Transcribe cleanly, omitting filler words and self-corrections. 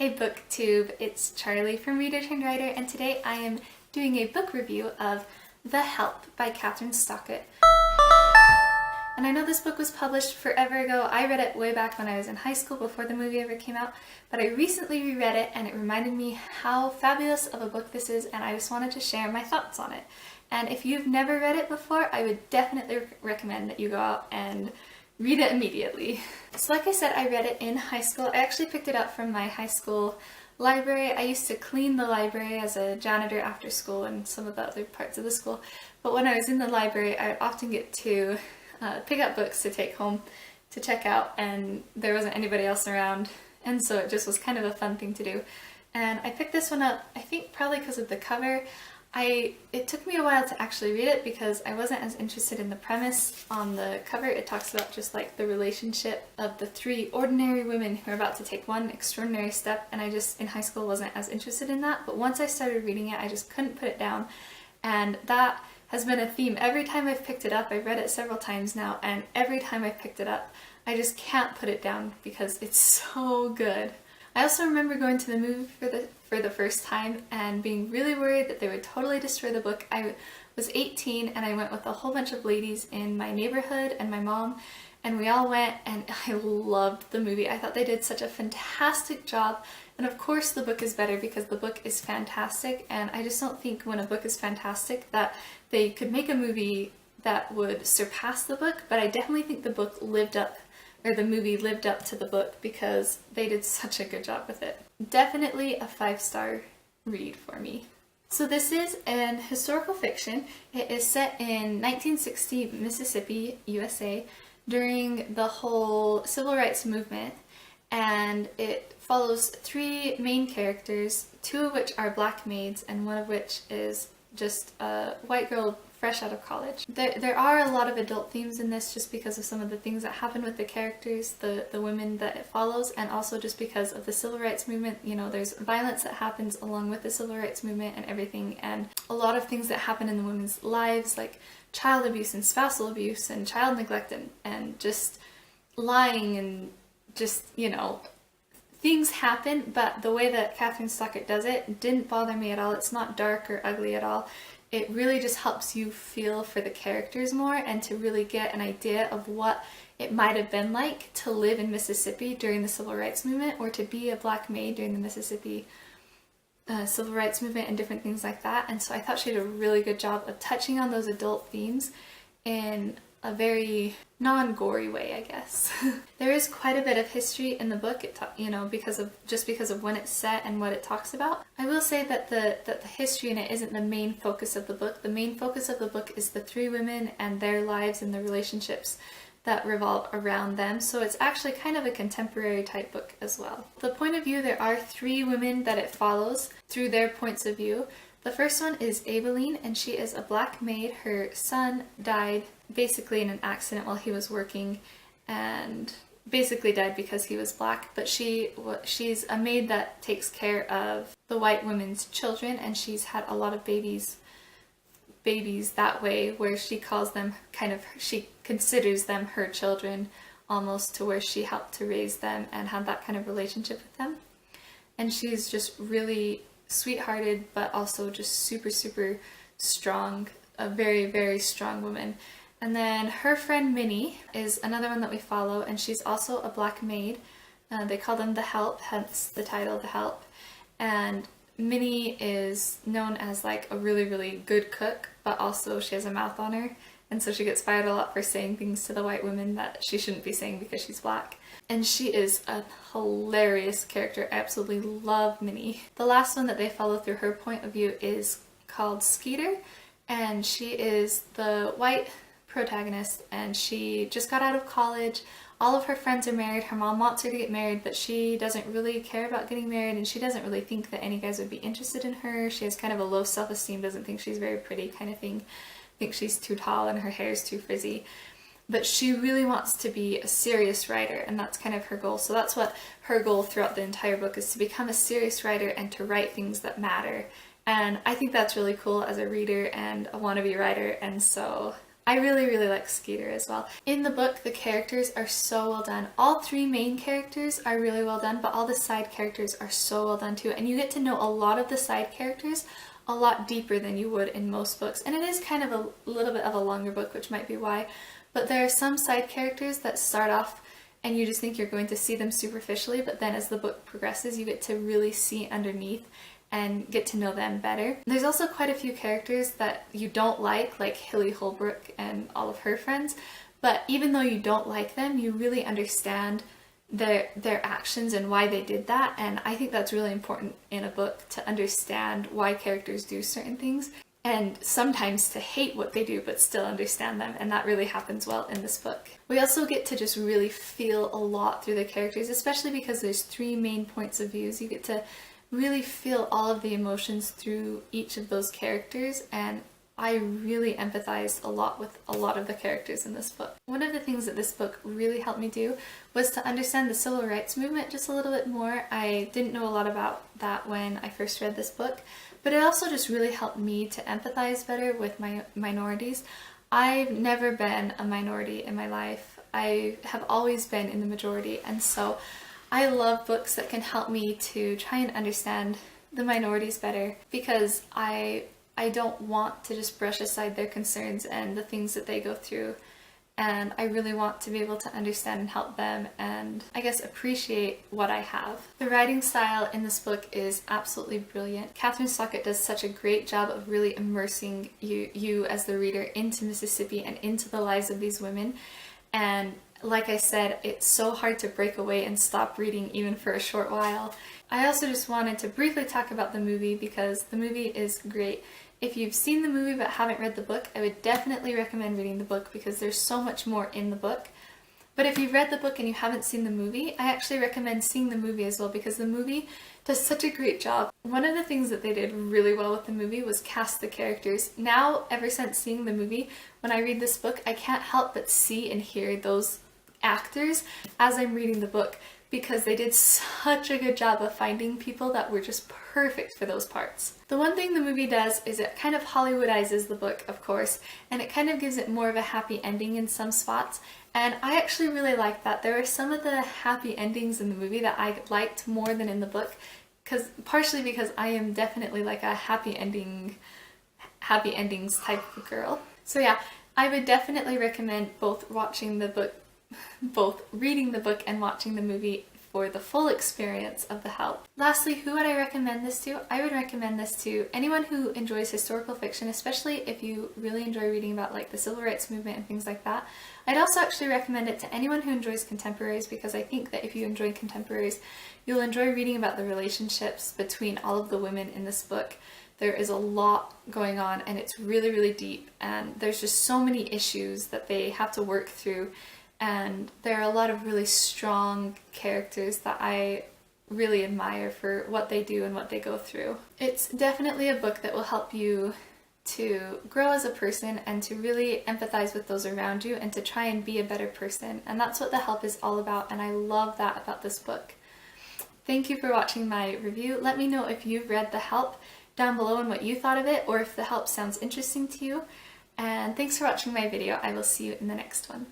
Hey BookTube, it's Charlie from Reader Turned Writer, and today I am doing a book review of The Help by Kathryn Stockett. And I know this book was published forever ago. I read it way back when I was in high school before the movie ever came out, but I recently reread it and it reminded me how fabulous of a book this is, and I just wanted to share my thoughts on it. And if you've never read it before, I would definitely recommend that you go out and read it immediately. So like I said, I read it in high school. I actually picked it up from my high school library. I used to clean the library as a janitor after school and some of the other parts of the school. But when I was in the library, I would often get to pick up books to take home to check out, and there wasn't anybody else around. And so it just was kind of a fun thing to do. And I picked this one up, I think probably because of the cover. It took me a while to actually read it because I wasn't as interested in the premise on the cover. It talks about just like the relationship of the three ordinary women who are about to take one extraordinary step, and I just in high school wasn't as interested in that. But once I started reading it, I just couldn't put it down, and that has been a theme. Every time I've picked it up, I've read it several times now, and every time I've picked it up, I just can't put it down because it's so good. I also remember going to the movie for the first time and being really worried that they would totally destroy the book. I was 18 and I went with a whole bunch of ladies in my neighborhood and my mom, and we all went, and I loved the movie. I thought they did such a fantastic job, and of course the book is better because the book is fantastic, and I just don't think when a book is fantastic that they could make a movie that would surpass the book, but I definitely think the book lived up, or the movie lived up to the book because they did such a good job with it. Definitely a 5-star read for me. So this is an historical fiction. It is set in 1960 Mississippi, USA, during the whole civil rights movement, and it follows 3 main characters, 2 of which are black maids and 1 of which is just a white girl fresh out of college. There are a lot of adult themes in this just because of some of the things that happen with the characters, the women that it follows, and also just because of the civil rights movement. You know, there's violence that happens along with the civil rights movement and everything, and a lot of things that happen in the women's lives, like child abuse and spousal abuse and child neglect and just lying and just, you know, things happen, but the way that Kathryn Stockett does it didn't bother me at all. It's not dark or ugly at all. It really just helps you feel for the characters more and to really get an idea of what it might have been like to live in Mississippi during the civil rights movement, or to be a black maid during the Mississippi civil rights movement and different things like that. And so I thought she did a really good job of touching on those adult themes in a very non-gory way, I guess. There is quite a bit of history in the book, you know, because of when it's set and what it talks about. I will say that the history in it isn't the main focus of the book. The main focus of the book is the 3 women and their lives and the relationships that revolve around them. So it's actually kind of a contemporary type book as well. The point of view, there are 3 women that it follows through their points of view. The first one is Abeline, and she is a black maid. Her son died basically in an accident while he was working, and basically died because he was black, but she's a maid that takes care of the white women's children, and she's had a lot of babies that way, where she calls them she considers them her children almost, to where she helped to raise them and had that kind of relationship with them. And she's just really sweethearted, but also just super, super strong, a very, very strong woman. And then her friend Minnie is another one that we follow, and she's also a black maid. They call them The Help, hence the title The Help. And Minnie is known as like a really, really good cook, but also she has a mouth on her, and so she gets fired a lot for saying things to the white women that she shouldn't be saying because she's black. And she is a hilarious character. I absolutely love Minnie. The last one that they follow through her point of view is called Skeeter, and she is the white protagonist, and she just got out of college. All of her friends are married. Her mom wants her to get married, but she doesn't really care about getting married, and she doesn't really think that any guys would be interested in her. She has kind of a low self-esteem, doesn't think she's very pretty kind of thing, thinks she's too tall and her hair is too frizzy. But she really wants to be a serious writer, and that's kind of her goal. So that's what her goal throughout the entire book is, to become a serious writer and to write things that matter. And I think that's really cool as a reader and a wannabe writer, and so I really like Skeeter as well. In the book, the characters are so well done. All three main characters are really well done, but all the side characters are so well done too. And you get to know a lot of the side characters a lot deeper than you would in most books. And it is kind of a little bit of a longer book, which might be why. But there are some side characters that start off and you just think you're going to see them superficially, but then as the book progresses, you get to really see underneath and get to know them better. There's also quite a few characters that you don't like Hilly Holbrook and all of her friends, but even though you don't like them, you really understand their actions and why they did that, and I think that's really important in a book, to understand why characters do certain things, and sometimes to hate what they do but still understand them, and that really happens well in this book. We also get to just really feel a lot through the characters, especially because there's three main points of views. You get to really feel all of the emotions through each of those characters, and I really empathized a lot with a lot of the characters in this book. One of the things that this book really helped me do was to understand the civil rights movement just a little bit more. I didn't know a lot about that when I first read this book, but it also just really helped me to empathize better with my minorities. I've never been a minority in my life. I have always been in the majority, and so I love books that can help me to try and understand the minorities better, because I don't want to just brush aside their concerns and the things that they go through, and I really want to be able to understand and help them and I guess appreciate what I have. The writing style in this book is absolutely brilliant. Kathryn Stockett does such a great job of really immersing you as the reader into Mississippi and into the lives of these women, and like I said, it's so hard to break away and stop reading even for a short while. I also just wanted to briefly talk about the movie because the movie is great. If you've seen the movie but haven't read the book, I would definitely recommend reading the book because there's so much more in the book. But if you've read the book and you haven't seen the movie, I actually recommend seeing the movie as well because the movie does such a great job. One of the things that they did really well with the movie was cast the characters. Now, ever since seeing the movie, when I read this book, I can't help but see and hear those actors as I'm reading the book, because they did such a good job of finding people that were just perfect for those parts. The one thing the movie does is it kind of Hollywoodizes the book, of course, and it kind of gives it more of a happy ending in some spots, and I actually really like that. There are some of the happy endings in the movie that I liked more than in the book, partially because I am definitely like a happy endings type of girl. So yeah, I would definitely recommend both reading the book and watching the movie for the full experience of The Help. Lastly, who would I recommend this to? I would recommend this to anyone who enjoys historical fiction, especially if you really enjoy reading about like the civil rights movement and things like that. I'd also actually recommend it to anyone who enjoys contemporaries, because I think that if you enjoy contemporaries, you'll enjoy reading about the relationships between all of the women in this book. There is a lot going on and it's really deep, and there's just so many issues that they have to work through. And there are a lot of really strong characters that I really admire for what they do and what they go through. It's definitely a book that will help you to grow as a person and to really empathize with those around you and to try and be a better person. And that's what The Help is all about, and I love that about this book. Thank you for watching my review. Let me know if you've read The Help down below and what you thought of it, or if The Help sounds interesting to you. And thanks for watching my video. I will see you in the next one.